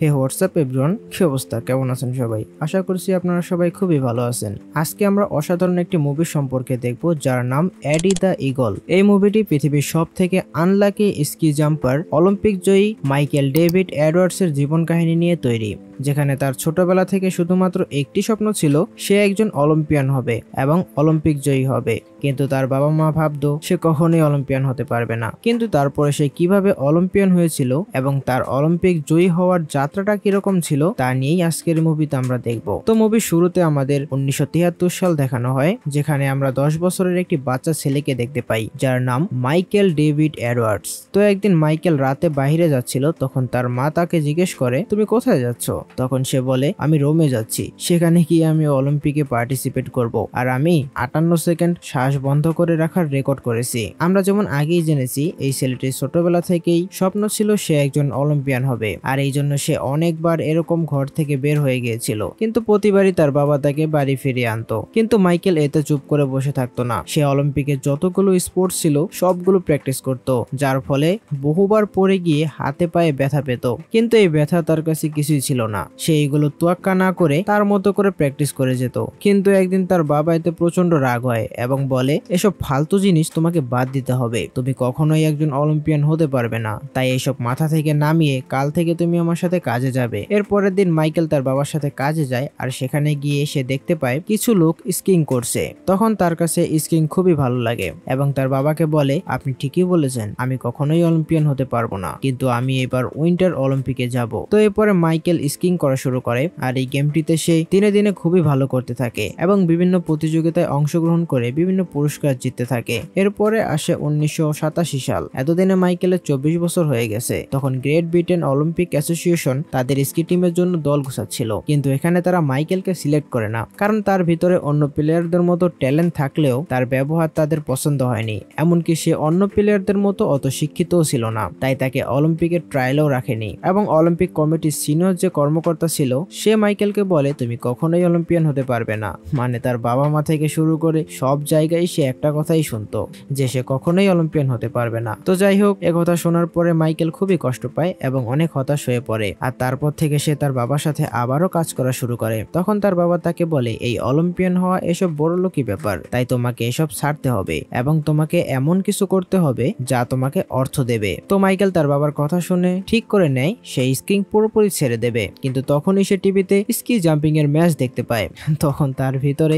হে WhatsApp everyone, কি অবস্থা, কেমন আছেন সবাই? আশা করছি আপনারা সবাই খুবই ভালো আছেন। আজকে আমরা অসাধারণ একটি মুভি সম্পর্কে দেখব যার নাম এডি দ্য ইগল। এই মুভিটি পৃথিবীর সব থেকে আনলাকি স্কি জাম্পার অলিম্পিক জয়ী মাইকেল ডেভিড এডওয়ার্ডসের জীবন কাহিনী নিয়ে তৈরি, যেখানে তার ছোটবেলা থেকে শুধুমাত্র একটি স্বপ্ন ছিল, সে একজন অলিম্পিয়ান হবে এবং অলিম্পিক জয়ী হবে। কিন্তু তার বাবা মা ভাবতো সে কখনোই অলিম্পিয়ান হতে পারবে না। কিন্তু তারপরে সে কিভাবে অলিম্পিয়ান হয়েছিল এবং তার অলিম্পিক জয়ী হওয়ার যাত্রাটা কিরকম ছিল তা নিয়েই আজকের মুভিতে আমরা দেখব। তো মুভির শুরুতে আমাদের 1973 সাল দেখানো হয়, যেখানে আমরা 10 বছরের একটি বাচ্চা ছেলেকে দেখতে পাই যার নাম মাইকেল ডেভিড এডওয়ার্ডস। তো একদিন মাইকেল রাতে বাইরে যাচ্ছিল, তখন তার মা তাকে জিজ্ঞেস করে, তুমি কোথায় যাচ্ছ? তখন সে বলে, আমি রোমে যাচ্ছি, সেখানে গিয়ে আমি অলিম্পিকে পার্টিসিপেট করব, আর আমি 58 সেকেন্ড শ্বাস বন্ধ করে রাখার রেকর্ড করেছি। আমরা যেমন আগেই জেনেছি, এই ছেলেটির ছোটবেলা থেকেই স্বপ্ন ছিল সে একজন অলিম্পিয়ান হবে, আর এই জন্য সে অনেকবার এরকম ঘর থেকে বের হয়ে গিয়েছিল, কিন্তু প্রতিবারই তার বাবা তাকে বাড়ি ফিরিয়ে আনতো। কিন্তু মাইকেল এতে চুপ করে বসে থাকতো না। সে অলিম্পিকে যতগুলো স্পোর্টস ছিল সবগুলো প্র্যাকটিস করত, যার ফলে বহুবার পড়ে গিয়ে হাতে পায়ে ব্যথা পেত। কিন্তু এই ব্যথা তার কাছে কিছুই ছিল না। সে এইগুলো তোয়াক্কা না করে তার মতো করে প্র্যাকটিস করে যেত। কিন্তু একদিন তার বাবা এতে প্রচন্ড রাগ হয় এবং বলে, এসব ফালতু জিনিস তোমাকে বাদ দিতে হবে, তুমি কখনোই একজন অলিম্পিয়ান হতে পারবে না, তাই এসব মাথা থেকে নামিয়ে কাল থেকে তুমি আমার সাথে কাজে যাবে। এর পরের দিন মাইকেল তার বাবার সাথে কাজে যায়, আর সেখানে গিয়ে সে দেখতে পায় কিছু লোক স্কিং করছে। তখন তার কাছে স্কিং খুবই ভালো লাগে এবং তার বাবাকে বলে, আপনি ঠিকই বলেছেন, আমি কখনোই অলিম্পিয়ান হতে পারবো না, কিন্তু আমি এবার উইন্টার অলিম্পিকে যাব। তো এরপরে মাইকেল স্কিং করা শুরু করে, আর এই গেমটিতে সে দিনে দিনে খুবই ভালো করতে থাকে এবং বিভিন্ন প্রতিযোগিতায় অংশগ্রহণ করে বিভিন্ন পুরস্কার জিততে থাকে। এরপরে আসে 1987 সাল। এতদিনে মাইকেলের 24 বছর হয়ে গেছে। তখন গ্রেট ব্রিটেন অলিম্পিক অ্যাসোসিয়েশন তাদের স্কি টিমের জন্য দল গোছাচ্ছিল, কিন্তু এখানে তারা মাইকেলকে সিলেক্ট করে না, কারণ তার ভিতরে অন্য প্লেয়ারদের মতো ট্যালেন্ট থাকলেও তার ব্যবহার তাদের পছন্দ হয়নি। এমনকি সে অন্য প্লেয়ারদের মতো অত শিক্ষিতও ছিল না, তাই তাকে অলিম্পিকের ট্রায়ালেও রাখেনি। এবং অলিম্পিক কমিটির সিনিয়র যে কর্মকর্তা ছিল, সে মাইকেলকে বলে, তুমি কখনোই অলিম্পিয়ান হতে পারবে না। মানে তার বাবা মা থেকে শুরু করে সব জায়গায় সে একটা কথাই শুনতো, যে সে কখনোই অলিম্পিয়ান হতে পারবে না। তো যাই হোক, একথা শোনার পরে মাইকেল খুবই কষ্ট পায় এবং অনেক হতাশ হয়ে পড়ে, আর তারপর থেকে সে তার বাবার সাথে আবারও কাজ করা শুরু করে। তখন তার বাবা তাকে বলে, এই অলিম্পিয়ান হওয়া এসব বড়লোকি ব্যাপার, তাই তোমাকে এসব ছাড়তে হবে এবং তোমাকে এমন কিছু করতে হবে যা তোমাকে অর্থ দেবে। তো মাইকেল তার বাবার কথা শুনে ঠিক করে নেয় সে স্কিং পুরোপুরি ছেড়ে দেবে। কিন্তু তখনই সে টিভিতে স্কি জাম্পিং এর ম্যাচ দেখতে পায়। তখন তার ভিতরে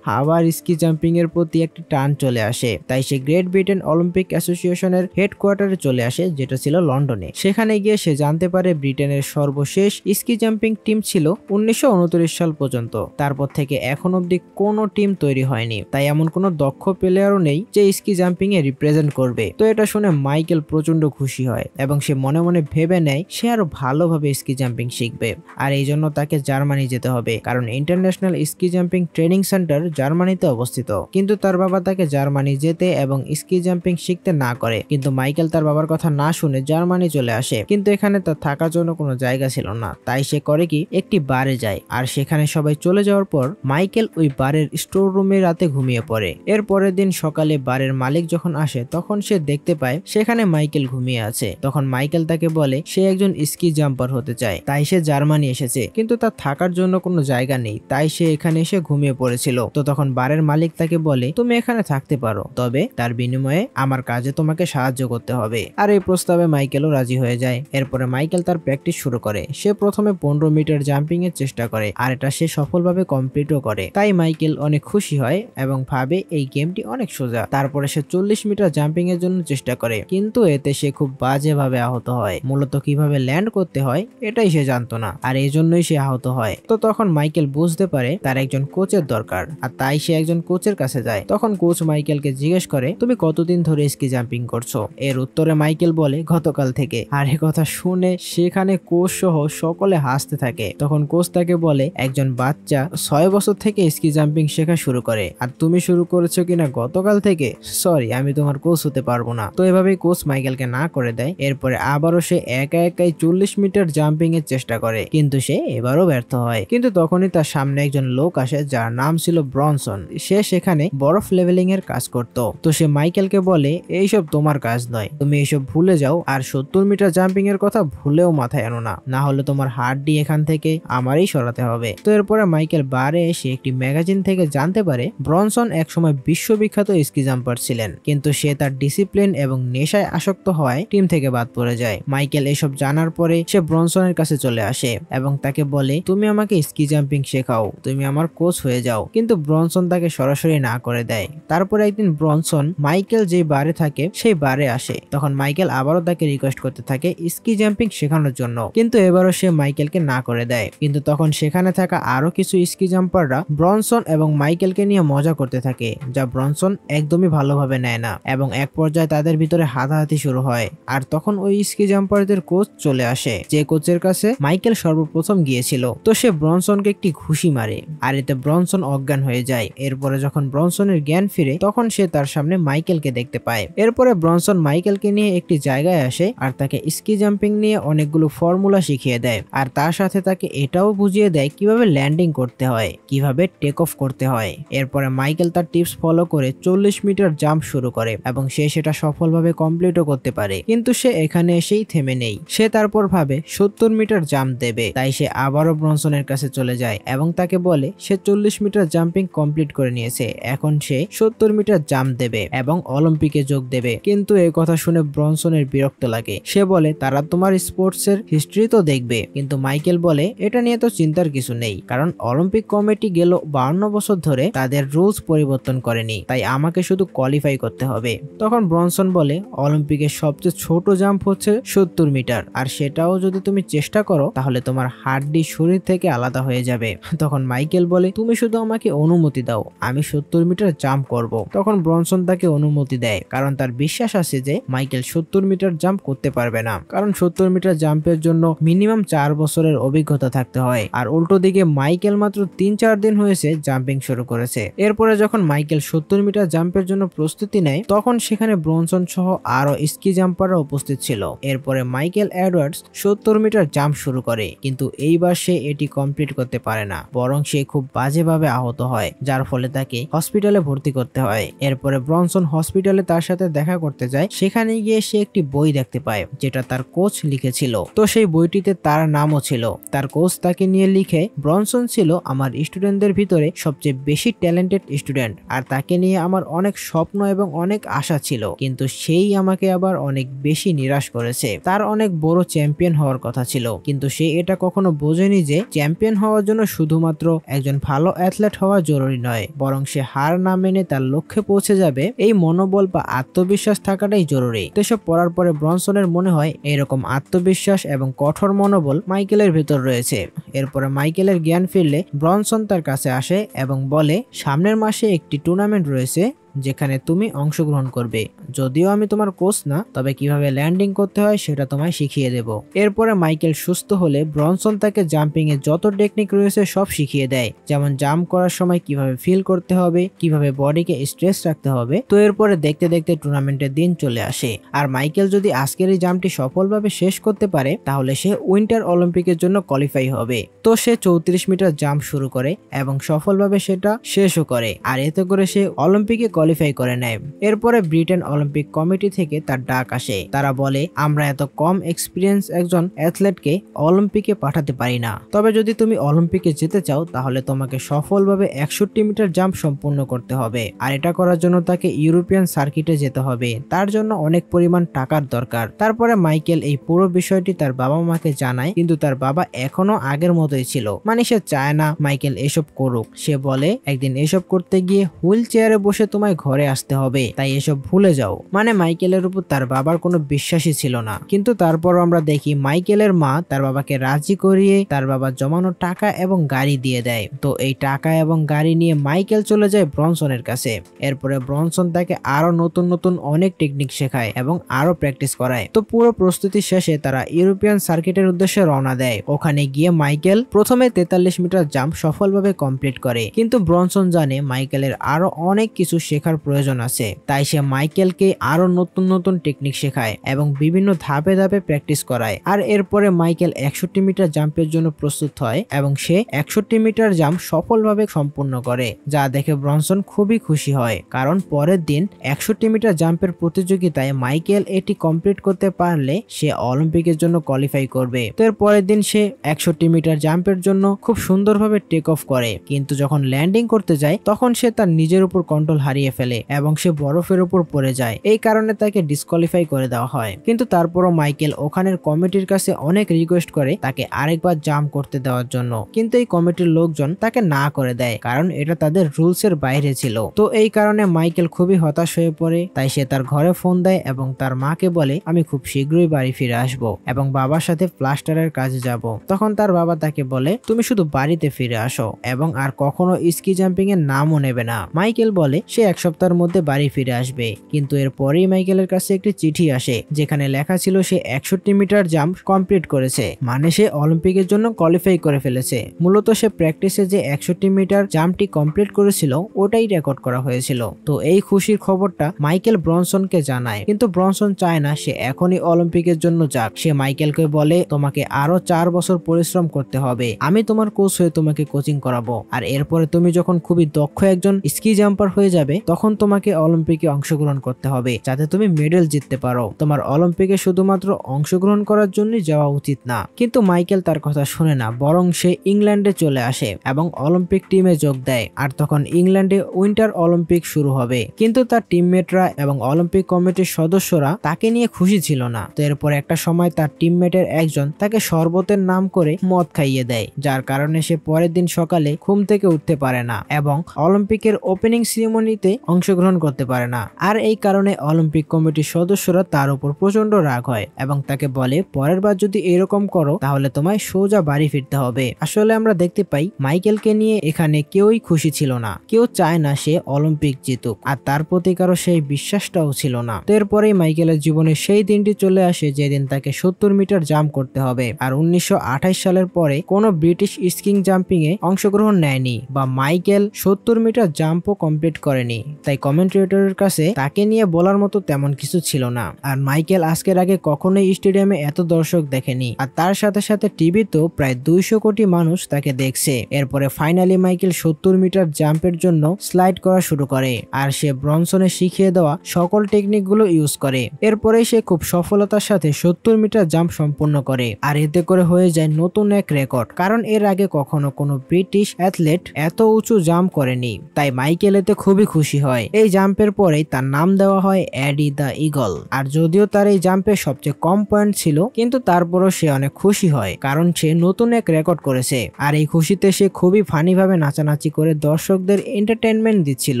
আবার স্কি জাম্পিং এর প্রতি একটি টান চলে আসে, তাই সে গ্রেট ব্রিটেন অলিম্পিক অ্যাসোসিয়েশনের হেডকোয়ার্টারে চলে আসে, যেটা ছিল লন্ডনে। সেখানে গিয়ে সে জানতে পারে ব্রিটেনের সর্বশেষ স্কি জাম্পিং টিম ছিল 1929 সাল পর্যন্ত। তারপর থেকে এখন অব্দি কোনো টিম তৈরি হয়নি, তাই এমন কোনো দক্ষ প্লেয়ারও নেই যে স্কি জাম্পিং এ রিপ্রেজেন্ট করবে। তো এটা শুনে মাইকেল প্রচন্ড খুশি হয় এবং সে মনে মনে ভেবে নেয় সে আরো ভালোভাবে স্কি জাম্পিং শিখবে, আর এই জন্য তাকে জার্মানি যেতে হবে, কারণ international ski jumping training centre জার্মানিতে অবস্থিত। কিন্তু তার বাবা তাকে জার্মানি যেতে এবং স্কি জাম্পিং শিখতে না করে, কিন্তু মাইকেল তার বাবার কথা না শুনে জার্মানি চলে আসে। কিন্তু এখানে তার থাকার জন্য কোনো জায়গা ছিল না, তাই সে করে কি, একটি বারে যায়, আর সেখানে সবাই চলে যাওয়ার পর মাইকেল ওই বারের স্টোর রুমে রাতে ঘুমিয়ে পড়ে। এর পরের দিন সকালে বারের মালিক যখন আসে, তখন সে দেখতে পায় সেখানে মাইকেল ঘুমিয়ে আছে। তখন মাইকেল তাকে বলে সে একজন স্কি জাম্পার হতে চায়, তাই সে জার্মানি এসেছে, কিন্তু তার থাকার জন্য কোনো জায়গা নেই, তাই সে এখানে এসে ঘুমিয়ে পড়েছিল। তো তখন বারের মালিক তাকে বলে, তুমি এখানে থাকতে পারো, তবে তার বিনিময়ে আমার কাজে তোমাকে সাহায্য করতে হবে। আর এই প্রস্তাবে মাইকেলও রাজি হয়ে যায়। এরপরে মাইকেল তার প্র্যাকটিস শুরু করে। সে প্রথমে 15 মিটার জাম্পিং এর চেষ্টা করে, আর এটা সে সফলভাবে কমপ্লিটও করে। তাই মাইকেল অনেক খুশি হয় এবং ভাবে এই গেমটি অনেক সোজা। তারপরে সে 40 মিটার জাম্পিং এর জন্য চেষ্টা করে, কিন্তু এতে সে খুব বাজেভাবে আহত হয়। মূলত কিভাবে ল্যান্ড করতে হয় এটাই সে জানতো না, আর এই জন্যই সে আহত হয়। তো তখন মাইকেল বুঝতে পারে তার একজন কোচের দরকার, আর তাই সে একজন কোচের কাছে যায়। তখন কোচ মাইকেলকে জিজ্ঞেস করে, তুমি কতদিন ধরে স্কি জাম্পিং করছো? এর উত্তরে মাইকেল বলে, গতকাল থেকে। আর এই কথা শুনে সেখানে কোচ সহ সকলে হাসতে থাকে। তখন কোচ তাকে বলে, একজন বাচ্চা 6 বছর থেকে স্কি জাম্পিং শেখা শুরু করে, আর তুমি শুরু করেছো কিনা গতকাল থেকে? সরি, আমি তোমার কোচ হতে পারবো না। তো এভাবেই কোচ মাইকেলকে না করে দেয়। এরপরে আবারও সে একা একাই 40 মিটার জাম্পিং এর চেষ্টা করে। করে, কিন্তু সে এবারও ব্যর্থ হয়। কিন্তু তখনই তার সামনে একজন লোক আসে যার নাম ছিল ব্রনসন। সে সেখানে বরফ লেভেলিং এর কাজ করত। তো সে মাইকেলকে বলে, এইসব তোমার কাজ নয়, তুমি এইসব ভুলে যাও, আর 70 মিটার জাম্পিং এর কথা ভুলেও মাথায় আনো না, না হলে তোমার হাড্ডি এখান থেকে আমারই সরাতে হবে। তো এরপরে মাইকেল বারে এসে একটি ম্যাগাজিন থেকে জানতে পারে ব্রনসন একসময় বিশ্ববিখ্যাত স্কি জাম্পার ছিলেন, কিন্তু সে তার ডিসিপ্লিন এবং নেশায় আসক্ত হওয়ায় টিম থেকে বাদ পড়ে যায়। মাইকেল এসব জানার পরে সে ব্রনসনের কাছে চলে আসে এবং তাকে বলে, তুমি আমাকে স্কি জাম্পিং শেখাও, তুমি আমার কোচ হয়ে যাও। কিন্তু ব্রনসন তাকে সরাসরি না করে দেয়। তারপরে একদিন ব্রনসন মাইকেল যে বারে থাকে সেই বারে আসে। তখন মাইকেল আবারও তাকে রিকোয়েস্ট করতে থাকে স্কি জাম্পিং শেখানোর জন্য, কিন্তু এবারও সে মাইকেলকে না করে দেয়। কিন্তু তখন সেখানে থাকা আরো কিছু স্কি জাম্পাররা ব্রনসন এবং মাইকেলকে নিয়ে মজা করতে থাকে, যা ব্রনসন একদমই ভালোভাবে নেয় না এবং এক পর্যায়ে তাদের ভিতরে হাতাহাতি শুরু হয়। আর তখন ওই স্কি জাম্পারদের কোচ চলে আসে, যে কোচের কাছে মাইকেল সর্বপ্রথম গিয়েছিল। তো সে ব্রনসনকে একটি ঘুষি মারে, আর এতে ব্রনসন অজ্ঞান হয়ে যায়। এরপরে যখন ব্রনসনের জ্ঞান ফিরে তখন সে তার সামনে মাইকেলকে দেখতে পায়। এরপরে ব্রনসন মাইকেলকে নিয়ে একটি জায়গায় আসে আর তাকে স্কি জাম্পিং নিয়ে অনেকগুলো ফর্মুলা শিখিয়ে দেয়, আর তার সাথে তাকে এটাও বুঝিয়ে দেয় কিভাবে ল্যান্ডিং করতে হয়, কিভাবে টেক অফ করতে হয়। এরপরে মাইকেল তার টিপস ফলো করে 40 মিটার জাম্প শুরু করে এবং সে সেটা সফলভাবে কমপ্লিটও করতে পারে। কিন্তু সে এখানে এসেই থেমে নেই। সে তারপর ভাবে 70 মিটার জাম্প দেবে, তাই সে আবারও ব্রনসনের কাছে চলে যায় এবং তাকে বলে সে 40 মিটার জাম্পিং কমপ্লিট করে নিয়েছে, এখন সে 70 মিটার জাম্প দেবে এবং অলিম্পিকে যোগ দেবে। কিন্তু এই কথা শুনে ব্রনসনের বিরক্ত লাগে। সে বলে, তারা তোমার স্পোর্টস এর হিস্ট্রি তো দেখবে। কিন্তু মাইকেল বলে, এটা নিয়ে তো চিন্তার কিছু নেই, কারণ অলিম্পিক কমিটি গেল 52 বছর ধরে তাদের রুলস পরিবর্তন করেনি, তাই আমাকে শুধু কোয়ালিফাই করতে হবে। তখন ব্রনসন বলে, অলিম্পিকের সবচেয়ে ছোট জাম্প হচ্ছে 70 মিটার, আর সেটাও যদি তুমি চেষ্টা করো তাহলে তোমার হাড্ডি শরীর থেকে আলাদা হয়ে যাবে। তখন মাইকেল বলে, তুমি শুধু আমাকে অনুমতি দাও, আমি 70 মিটার জাম্প করব। তখন ব্রনসন তাকে অনুমতি দেয়, কারণ তার বিশ্বাস আছে যে মাইকেল 70 মিটার জাম্প করতে পারবে না, কারণ 70 মিটার জাম্পের জন্য মিনিমাম 4 বছরের অভিজ্ঞতা থাকতে হয়। আর উল্টো দিকে মাইকেল মাত্র 3-4 দিন হয়েছে জাম্পিং শুরু করেছে। এরপরে যখন মাইকেল 70 মিটার জাম্পের জন্য প্রস্তুতি নেয় তখন সেখানে ব্রনসন সহ আরো স্কি জাম্পাররা উপস্থিত ছিল। এরপরে মাইকেল এডওয়ার্ডস 70 মিটার জাম্প শুরু করে, কিন্তু এইবার সে এটি কমপ্লিট করতে পারে না, বরং সে খুব বাজেভাবে আহত হয়, যার ফলে তাকে হসপিটালে ভর্তি করতে হয়। এরপরে ব্রনসন হসপিটালে তার সাথে দেখা করতে যায়। সেখানে গিয়ে সে একটি বই দেখতে পায় যেটা তার কোচ লিখেছিল। তো সেই বইটিতে তার নামও ছিল। তার কোচ তাকে নিয়ে লিখে, ব্রনসন ছিল আমার স্টুডেন্টদের ভিতরে সবচেয়ে বেশি ট্যালেন্টেড স্টুডেন্ট, আর তাকে নিয়ে আমার অনেক স্বপ্ন এবং অনেক আশা ছিল, কিন্তু সেই আমাকে আবার অনেক বেশি নিরাশ করেছে। তার অনেক বড় চ্যাম্পিয়ন হওয়ার কথা ছিল, কিন্তু সে এটা কখনো বোঝেনি যে চ্যাম্পিয়ন হওয়ার জন্য শুধুমাত্র একজন ভালো অ্যাথলেট হওয়া জরুরি নয়, বরং সে হার না মেনে তার লক্ষ্যে পৌঁছে যাবে এই মনোবল বা আত্মবিশ্বাস থাকাটাই জরুরি। এসব পড়ার পরে ব্রনসনের মনে হয় এরকম আত্মবিশ্বাস এবং কঠোর মনোবল মাইকেলের ভেতর রয়েছে। এরপরে মাইকেলের জ্ঞান ফিরলে ব্রনসন তার কাছে আসে এবং বলে, সামনের মাসে একটি টুর্নামেন্ট রয়েছে যেখানে তুমি অংশগ্রহণ করবে। যদিও আমি তোমার কোচ না, তবে কিভাবে ল্যান্ডিং করতে হয় সেটা তোমায় শিখিয়ে দেব। এরপরে মাইকেল সুস্থ হলে ব্রনসন তাকে জাম্পিং এর যত টেকনিক রয়েছে সব শিখিয়ে দেয়, যেমন জাম্প করার সময় কিভাবে ফিল করতে হবে, কিভাবে বডিকে স্ট্রেচ রাখতে হবে। তো এরপরে দেখতে দেখতে টুর্নামেন্টের দিন চলে আসে, আর মাইকেল যদি আজকের এই জাম্পটি সফলভাবে শেষ করতে পারে তাহলে সে উইন্টার অলিম্পিকের জন্য কোয়ালিফাই হবে। তো সে 34 মিটার জাম্প শুরু করে এবং সফলভাবে সেটা শেষও করে, আর এতে করে সে অলিম্পিকে কোয়ালিফাই করে নেয়। এরপরে ব্রিটেন অলিম্পিক কমিটি থেকে তার ডাক আসে। তারা বলে, আমরা এত কম এক্সপিরিয়েন্স একজন অ্যাথলেটকে অলিম্পিকে পাঠাতে পারি না, তবে যদি তুমি অলিম্পিকে যেতে চাও তাহলে তোমাকে সফলভাবে 61 মিটার জাম্প সম্পূর্ণ করতে হবে, আর এটা করার জন্য তাকে ইউরোপিয়ান সার্কিটে যেতে হবে। তার জন্য অনেক পরিমাণ টাকার দরকার। তারপরে মাইকেল এই পুরো বিষয়টি তার বাবা মাকে জানায়, কিন্তু তার বাবা এখনো আগের মতোই ছিল, মানে সে চায় না মাইকেল এসব করুক। সে বলে, একদিন এসব করতে গিয়ে হুইল চেয়ারে বসে তোমায় ঘরে আসতে হবে, তাই এসব ভুলে যাও। মানে মাইকেলের উপর তার বাবার কোনো বিশ্বাসই ছিল না। কিন্তু তারপর আমরা দেখি মাইকেলের মা তার বাবাকে রাজি করিয়ে তার বাবার জমানো টাকা এবং গাড়ি দিয়ে দেয়। তো এই টাকা এবং গাড়ি নিয়ে মাইকেল চলে যায় ব্রনসনের কাছে। এরপরে ব্রনসন তাকে আরো নতুন নতুন অনেক টেকনিক শেখায় এবং আরো প্র্যাকটিস করায়। তো পুরো প্রস্তুতি শেষে তারা ইউরোপিয়ান সার্কিটের উদ্দেশ্যে রওনা দেয়। ওখানে গিয়ে মাইকেল প্রথমে 43 মিটার জাম্প সফলভাবে কমপ্লিট করে, কিন্তু ব্রনসন জানে মাইকেলের আরো অনেক কিছু শেখার শেখার প্রয়োজন আছে। তাই সে মাইকেলকে আরো নতুন নতুন টেকনিক শেখায় এবং বিভিন্ন ধাপে ধাপে প্র্যাকটিস করায়। আর এরপরে মাইকেল 61 মিটার জাম্পের জন্য প্রস্তুত হয় এবং সে 61 মিটার জাম্প সফলভাবে সম্পূর্ণ করে, যা দেখে ব্রনসন খুবই খুশি হয়, কারণ পরের দিন 61 মিটার জাম্পের প্রতিযোগিতায় মাইকেল এটি কমপ্লিট করতে পারলে সে অলিম্পিকের জন্য কোয়ালিফাই করবে। তো এর পরের দিন সে 61 মিটার জাম্পের জন্য খুব সুন্দরভাবে টেক অফ করে, কিন্তু যখন ল্যান্ডিং করতে যায় তখন সে তার নিজের উপর কন্ট্রোল হারিয়ে ফেলে এবং সে বরফের উপর পড়ে যায়। এই কারণে তাকে ডিসকোয়ালিফাই করে দেওয়া হয়। কিন্তু তারপরও মাইকেল ওখানের কমিটির কাছে অনেক রিকোয়েস্ট করে তাকে আরেকবার জাম্প করতে দেওয়ার জন্য, কিন্তু এই কমিটির লোকজন তাকে না করে দেয়, কারণ এটা তাদের রুলস এর বাইরে ছিল। তো এই কারণে মাইকেল খুবই হতাশ হয়ে পড়ে। তাই সে তার ঘরে ফোন দেয় এবং তার মাকে বলে, আমি খুব শীঘ্রই বাড়ি ফিরে আসব এবং বাবার সাথে প্লাস্টারের কাজে যাব। তখন তার বাবা তাকে বলে, তুমি শুধু বাড়িতে ফিরে আসো এবং আর কখনো স্কি জাম্পিং এর নামও নেবে না। মাইকেল বলে সে এক সপ্তাহের মধ্যে বাড়ি ফিরে আসবে, কিন্তু এরপরেই মাইকেলের কাছে একটি চিঠি আসে যেখানে লেখা ছিল সে 61 মিটার জাম্প কমপ্লিট করেছে, মানে সে অলিম্পিকের জন্য কোয়ালিফাই করে ফেলেছে। মূলত সে প্র্যাকটিসে যে 61 মিটার জাম্পটি কমপ্লিট করেছিল ওটাই রেকর্ড করা হয়েছিল। তো এই খুশির খবরটা মাইকেল ব্রনসনকে জানায়, কিন্তু ব্রনসন চায় না সে এখনই অলিম্পিকের জন্য যাক। সে মাইকেলকে বলে, তোমাকে আরো 4 বছর পরিশ্রম করতে হবে, আমি তোমার কোচ হয়ে তোমাকে কোচিং করাবো, আর এরপরে তুমি যখন খুবই দক্ষ একজন স্কি জাম্পার হয়ে যাবে তখন তোমাকে অলিম্পিকে অংশগ্রহণ করতে হবে যাতে তুমি মেডেল জিততে পারো। তোমার অলিম্পিকে শুধুমাত্র অংশগ্রহণ করার জন্যই যাওয়া উচিত না। কিন্তু মাইকেল তার কথা শুনে না, বরং সে ইংল্যান্ডে চলে আসে এবং অলিম্পিক টিমে যোগ দেয়। আর তখন ইংল্যান্ডে উইন্টার অলিম্পিক শুরু হবে, কিন্তু তার টিমমেটরা এবং অলিম্পিক কমিটির সদস্যরা তাকে নিয়ে খুশি ছিল না। তো এরপর একটা সময় তার টিমমেটের একজন তাকে শরবতের নাম করে মদ খাইয়ে দেয়, যার কারণে সে পরের দিন সকালে ঘুম থেকে উঠতে পারে না এবং অলিম্পিকের ওপেনিং সেরেমনিতে অংশগ্রহণ করতে পারে না। আর এই কারণে অলিম্পিক কমিটির সদস্যরা তার উপর প্রচন্ড রাগ হয় এবং তাকে বলে, পরের বার যদি এরকম করো তাহলে তোমায় সোজা বাড়ি ফিরতে হবে। আসলে আমরা দেখতে পাই মাইকেলকে নিয়ে এখানে কেউই খুশি ছিল না, কেউ চায় না সে অলিম্পিক জিতুক, আর তার প্রতি কারো সেই বিশ্বাসটাও ছিল না। তো এরপরেই মাইকেলের জীবনে সেই দিনটি চলে আসে যেদিন তাকে 70 মিটার জাম্প করতে হবে। আর 1928 সালের পরে কোনো ব্রিটিশ স্কিং জাম্পিং এ অংশগ্রহণ নেয়নি বা মাইকেল 70 মিটার জাম্পও কমপ্লিট করেনি। তাই কমেন্টেটরের কাছে তাকে নিয়ে বলার মতো তেমন কিছু ছিল না। আর মাইকেল আজকের আগে কখনোই স্টেডিয়ামে এত দর্শক দেখেনি, আর তার সাথে সাথে টিভিতেও প্রায় 200 কোটি মানুষ তাকে দেখছে। এরপরে ফাইনালি মাইকেল 70 মিটার জাম্পের জন্য স্লাইড করা শুরু করে, আর সে ব্রনসনের শিখিয়ে দেওয়া সকল টেকনিক গুলো ইউজ করে। এরপরে সে খুব সফলতার সাথে 70 মিটার জাম্প সম্পূর্ণ করে, আর এতে করে হয়ে যায় নতুন এক রেকর্ড, কারণ এর আগে কখনো কোনো ব্রিটিশ অ্যাথলেট এত উঁচু জাম্প করেনি। তাই মাইকেল এতে খুবই খুশি হয়। এই জাম্পের পরেই তার নাম দেওয়া হয় এডি দ্য ইগল। আর যদিও তার এই জাম্পে সবচেয়ে কম পয়েন্ট ছিল, কিন্তু তারপরও সে অনেক খুশি হয় কারণ সে নতুন এক রেকর্ড করেছে। আর এই খুশিতে সে খুবই ফানি ভাবে নাচানাচি করে দর্শকদের এন্টারটেইনমেন্ট দিচ্ছিল।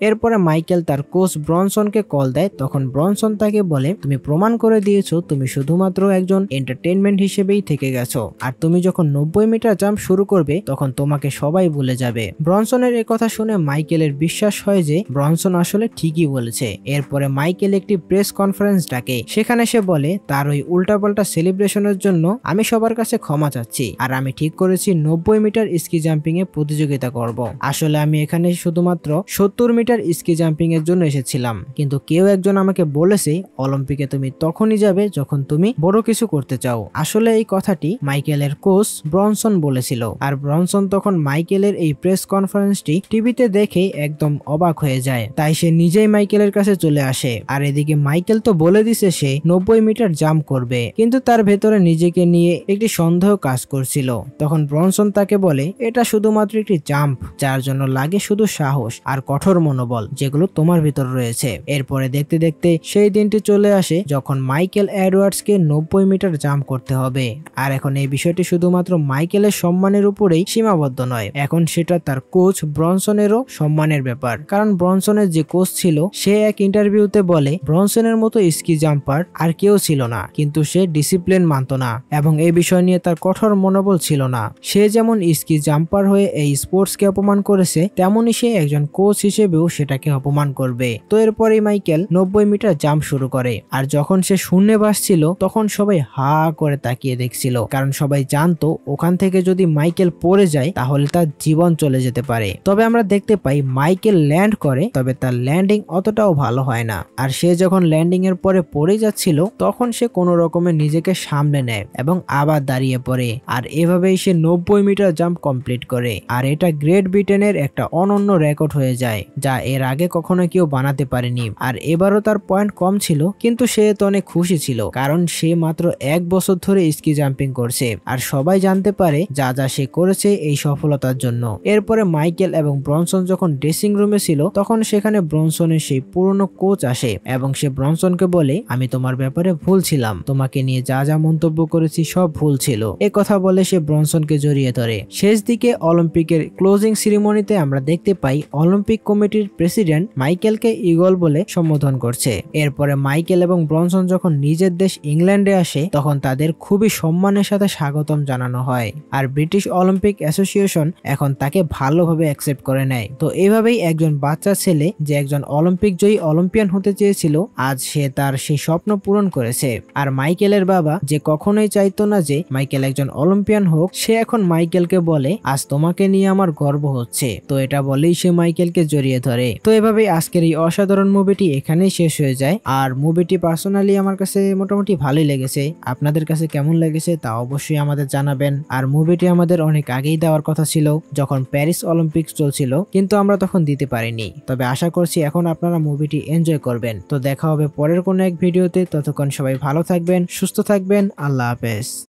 এরপরে মাইকেল তার কোচ ব্রনসনকে কল দেয়, তখন ব্রনসন তাকে বলে, তুমি প্রমাণ করে দিয়েছো তুমি শুধুমাত্র একজন এন্টারটেইনমেন্ট হিসেবেই থেকে গেছো, আর তুমি যখন 90 মিটার জাম্প শুরু করবে তখন তোমাকে সবাই ভুলে যাবে। ব্রনসনের এই কথা শুনে মাইকেলের বিশ্বাস হয় যে ব্রনসন আসলে ঠিকই বলেছে। এরপরে মাইকেল একটি প্রেস কনফারেন্স ডাকে, সেখানে সে বলে, তার ওই উল্টাপাল্টা সেলিব্রেশনের জন্য আমি সবার কাছে ক্ষমা চাচ্ছি, আর আমি ঠিক করেছি 90 মিটার স্কি জাম্পিং এ প্রতিযোগিতা করব। আসলে আমি এখানে শুধুমাত্র 70 মিটার স্কি জাম্পিং এর জন্য এসেছিলাম, কিন্তু কেউ একজন আমাকে বলেছে অলিম্পিকে তুমি তখনই যাবে যখন তুমি বড় কিছু করতে চাও। আসলে এই কথাটি মাইকেলের কোচ ব্রনসন বলেছিল, আর ব্রনসন তখন মাইকেলের এই প্রেস কনফারেন্সটি টিভিতে দেখে একদম অবাক হয়ে যায়। তাই সে নিজেই মাইকেলের কাছে চলে আসে। আর এদিকে মাইকেল তো বলে দিছে সে 90 মিটার জাম্প করবে, কিন্তু তার ভেতরে নিজেকে নিয়ে একটি সন্দেহ কাজ করছিল। তখন ব্রনসন তাকে বলে, এটা শুধুমাত্র একটি জাম্প, যার জন্য লাগে শুধু সাহস আর কঠোর মনোবল, যেগুলো তোমার ভিতর রয়েছে। এরপরে দেখতে দেখতে সেই দিনটি চলে আসে যখন মাইকেল এডওয়ার্ডসকে 90 মিটার জাম্প করতে হবে। আর এখন এই বিষয়টি শুধুমাত্র মাইকেলের সম্মানের উপরেই সীমাবদ্ধ নয়, এখন সেটা তার কোচ ব্রনসনেরও সম্মানের ব্যাপার। কারণ ব্রনসনের যে কোচ ছিল সে এক ইন্টারভিউতে বলে, ব্রনসনের মতো স্কি জাম্পার আর কেউ ছিল না, কিন্তু সে ডিসিপ্লিন মানত না এবং এই বিষয় নিয়ে তার কঠোর মনোবল ছিল না। সে যেমন স্কি জাম্পার হয়ে এই স্পোর্টসকে অপমান করেছে, তেমনি সে একজন কোচ হিসেবেও সেটাকে অপমান করবে। তো এরপরেই মাইকেল 90 মিটার জাম্প শুরু করে, আর যখন সে শূন্যে ভাসছিল তখন সবাই হা করে তাকিয়ে দেখছিল, কারণ সবাই জানতো ওখান থেকে যদি মাইকেল পড়ে যায় তাহলে তার জীবন চলে যেতে পারে। তবে আমরা দেখতে পাই মাইকেল ল্যান্ড করে তবে তার ল্যান্ডিং অতটাও ভালো হয় না। আর সে যখন ল্যান্ডিং এর পরে পড়ে যাচ্ছিল তখন সে কোনো রকমে নিজেকে সামলে নেয় এবং আবার দাঁড়িয়ে পড়ে। আর এভাবেই সে 90 মিটার জাম্প কমপ্লিট করে। আর এটা গ্রেট ব্রিটেনের একটা অনন্য রেকর্ড হয়ে যায়, যা এর আগে কখনো কেউ বানাতে পারেনি। আর এবারও তার পয়েন্ট কম ছিল, কিন্তু সে তো অনেক খুশি ছিল, কারণ সে মাত্র 1 বছর ধরে স্কি জাম্পিং করছে। আর সবাই জানতে পারে যা যা সে করেছে এই সফলতার জন্য। এরপরে মাইকেল এবং ব্রনসন যখন ড্রেসিং রুমে ছিল তখন সেখানে ব্রনসনের সেই পুরনো কোচ আসে এবং সে ব্রনসনকে বলে, আমি তোমার ব্যাপারে ভুল ছিলাম, তোমাকে নিয়ে যা যা মন্তব্য করেছি সব ভুল ছিল। এ কথা বলে সে ব্রনসনকে জড়িয়ে ধরে। শেষ দিকে অলিম্পিকের ক্লোজিং সেরিমনিতে আমরা দেখতে পাই অলিম্পিক কমিটির প্রেসিডেন্ট মাইকেলকে ইগল বলে সম্বোধন করছে। এরপরে মাইকেল এবং ব্রনসন যখন নিজের দেশ ইংল্যান্ডে আসে তখন তাদের খুবই সম্মানের সাথে স্বাগতম জানানো হয়। আর ব্রিটিশ অলিম্পিক অ্যাসোসিয়েশন এখন তাকে ভালোভাবে অ্যাকসেপ্ট করে নেয়। তো এইভাবেই একজন বাচ্চা ছেলে যে একজন অলিম্পিক জয়ী অলিম্পিয়ান হতে চেয়েছিল, আজ সে তার সেই স্বপ্ন পূরণ করেছে। আর মাইকেলের বাবা যে কখনোই চাইতো না যে মাইকেল একজন অলিম্পিয়ান হোক, সে এখন মাইকেলকে বলে, আজ তোমাকে নিয়ে আমার গর্ব হচ্ছে। তো এটা বলেই সে মাইকেলকে জড়িয়ে ধরে। তো এভাবেই আজকের এই অসাধারণ মুভিটি এখানেই শেষ হয়ে যায়। আর মুভিটি পার্সোনালি আমার কাছে মোটামুটি ভালোই লেগেছে। আপনাদের কাছে কেমন লেগেছে তা অবশ্যই আমাদের জানাবেন। আর মুভিটি আমাদের অনেক আগেই দেওয়ার কথা ছিল, যখন প্যারিস অলিম্পিক্স চলছিল, কিন্তু আমরা তখন দিতে পারিনি। তবে আশা করছি এখন আপনারা মুভিটি এনজয় করবেন। তো দেখা হবে পরের কোনো এক ভিডিওতে। ততক্ষণ সবাই ভালো থাকবেন, সুস্থ থাকবেন। আল্লাহ হাফেজ।